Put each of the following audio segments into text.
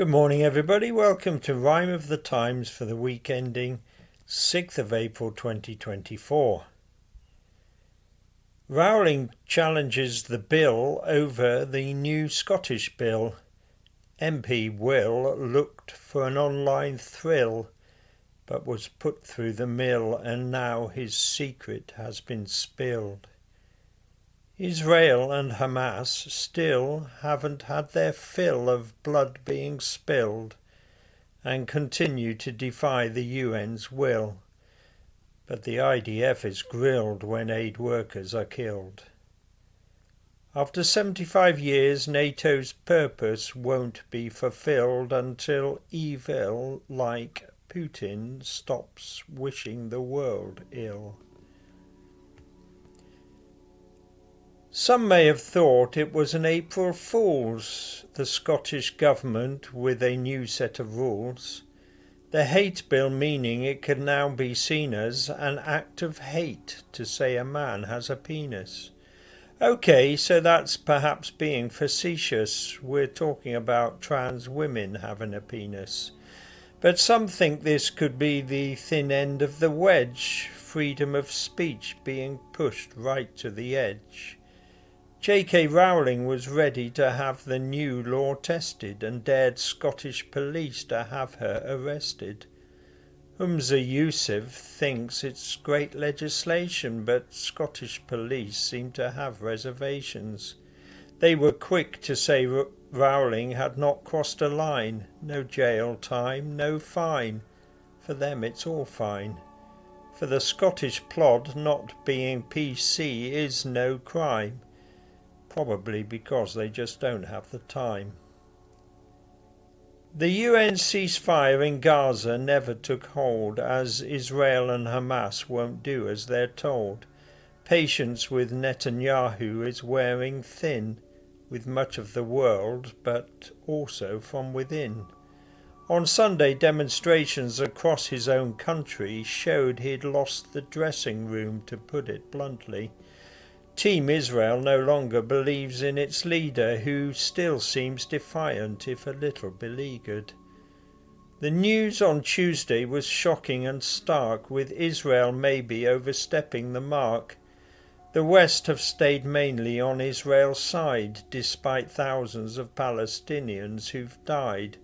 Good morning, everybody. Welcome to Rhyme of the Times for the week ending 6th of April 2024. Rowling challenges the bill over the new Scottish bill. MP Will looked for an online thrill, but was put through the mill, and now his secret has been spilled. Israel and Hamas still haven't had their fill of blood being spilled and continue to defy the UN's will. But the IDF is grilled when aid workers are killed. After 75 years, NATO's purpose won't be fulfilled until evil like Putin stops wishing the world ill. Some may have thought it was an April Fool's, the Scottish government with a new set of rules. The hate bill meaning it can now be seen as an act of hate to say a man has a penis. Okay, so that's perhaps being facetious. We're talking about trans women having a penis. But some think this could be the thin end of the wedge, freedom of speech being pushed right to the edge. J.K. Rowling was ready to have the new law tested and dared Scottish police to have her arrested. Humza Yousaf thinks it's great legislation, but Scottish police seem to have reservations. They were quick to say Rowling had not crossed a line. No jail time, no fine. For them it's all fine. For the Scottish plod, not being PC is no crime. Probably because they just don't have the time. The UN ceasefire in Gaza never took hold, as Israel and Hamas won't do as they're told. Patience with Netanyahu is wearing thin, with much of the world, but also from within. On Sunday, demonstrations across his own country showed he'd lost the dressing room, to put it bluntly. Team Israel no longer believes in its leader, who still seems defiant if a little beleaguered. The news on Tuesday was shocking and stark, with Israel maybe overstepping the mark. The West have stayed mainly on Israel's side, despite thousands of Palestinians who've died.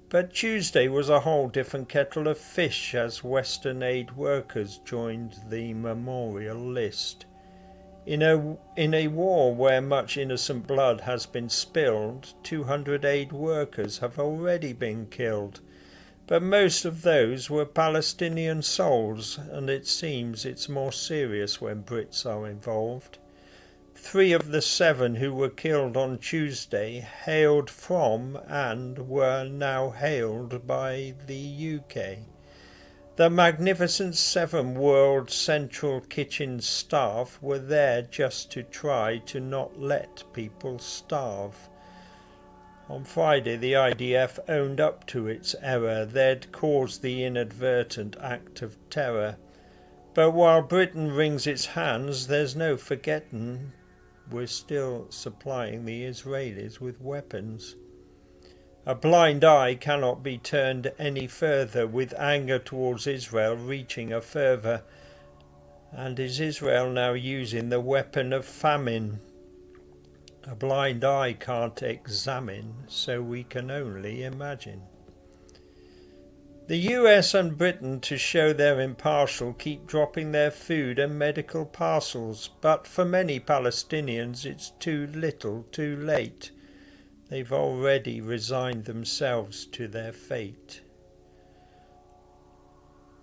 But Tuesday was a whole different kettle of fish as Western aid workers joined the memorial list. In a war where much innocent blood has been spilled, 200 aid workers have already been killed. But most of those were Palestinian souls, and it seems it's more serious when Brits are involved. 3 of the 7 who were killed on Tuesday hailed from and were now hailed by the UK. The Magnificent 7 World Central Kitchen staff were there just to try to not let people starve. On Friday, the IDF owned up to its error. They'd caused the inadvertent act of terror. But while Britain wrings its hands, there's no forgetting we're still supplying the Israelis with weapons. A blind eye cannot be turned any further, with anger towards Israel reaching a fervour. And is Israel now using the weapon of famine? A blind eye can't examine, so we can only imagine. The US and Britain, to show they're impartial, keep dropping their food and medical parcels, but for many Palestinians it's too little, too late. They've already resigned themselves to their fate.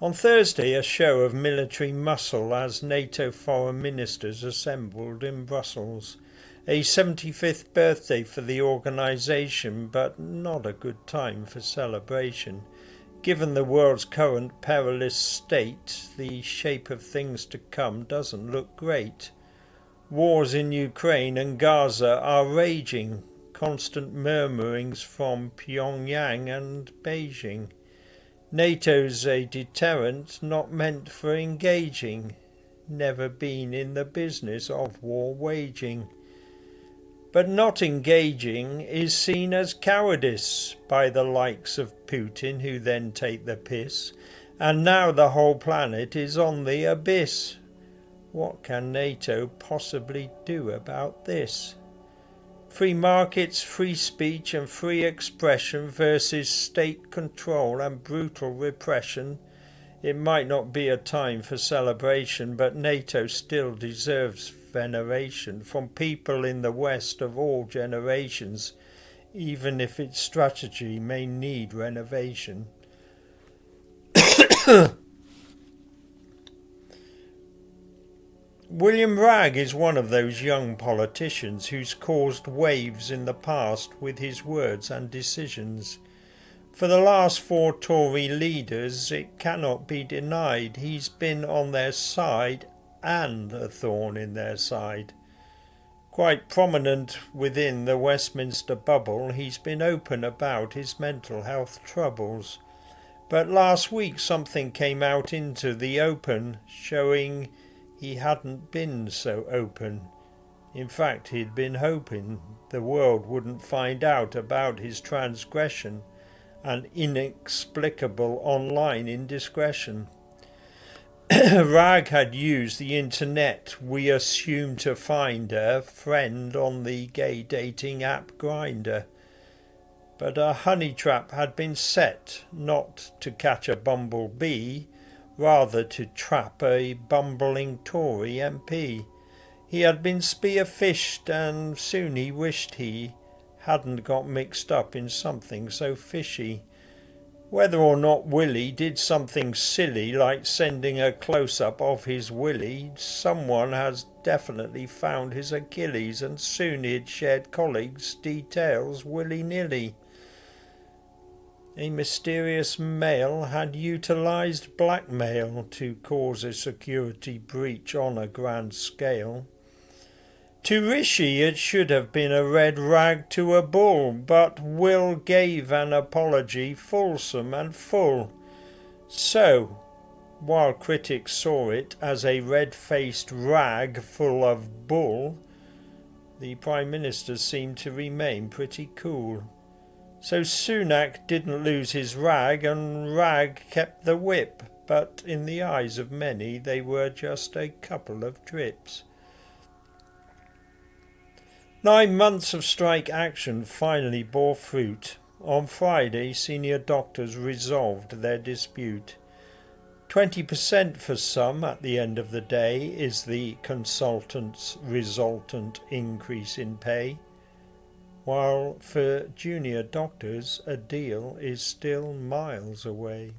On Thursday, a show of military muscle as NATO foreign ministers assembled in Brussels. A 75th birthday for the organisation, but not a good time for celebration. Given the world's current perilous state, the shape of things to come doesn't look great. Wars in Ukraine and Gaza are raging. Constant murmurings from Pyongyang and Beijing. NATO's a deterrent not meant for engaging, never been in the business of war waging. But not engaging is seen as cowardice by the likes of Putin, who then take the piss, and now the whole planet is on the abyss. What can NATO possibly do about this? Free markets, free speech and free expression versus state control and brutal repression. It might not be a time for celebration, but NATO still deserves veneration from people in the West of all generations, even if its strategy may need renovation. William Ragg is one of those young politicians who's caused waves in the past with his words and decisions. For the last 4 Tory leaders, it cannot be denied he's been on their side and a thorn in their side. Quite prominent within the Westminster bubble, he's been open about his mental health troubles. But last week something came out into the open, showing he hadn't been so open. In fact, he'd been hoping the world wouldn't find out about his transgression and inexplicable online indiscretion. Ragg had used the internet, we assume, to find a friend on the gay dating app Grindr. But a honey trap had been set, not to catch a bumblebee, rather to trap a bumbling Tory MP. He had been spearfished, and soon he wished he hadn't got mixed up in something so fishy. Whether or not Willie did something silly like sending a close-up of his willy, someone has definitely found his Achilles, and soon he'd shared colleagues' details willy-nilly. A mysterious male had utilised blackmail to cause a security breach on a grand scale. To Rishi it should have been a red rag to a bull, but Will gave an apology fulsome and full. So, while critics saw it as a red-faced rag full of bull, the Prime Minister seemed to remain pretty cool. So Sunak didn't lose his rag, and Rag kept the whip, but in the eyes of many they were just a couple of drips. 9 months of strike action finally bore fruit. On Friday, senior doctors resolved their dispute. 20% for some at the end of the day is the consultant's resultant increase in pay, while for junior doctors a deal is still miles away.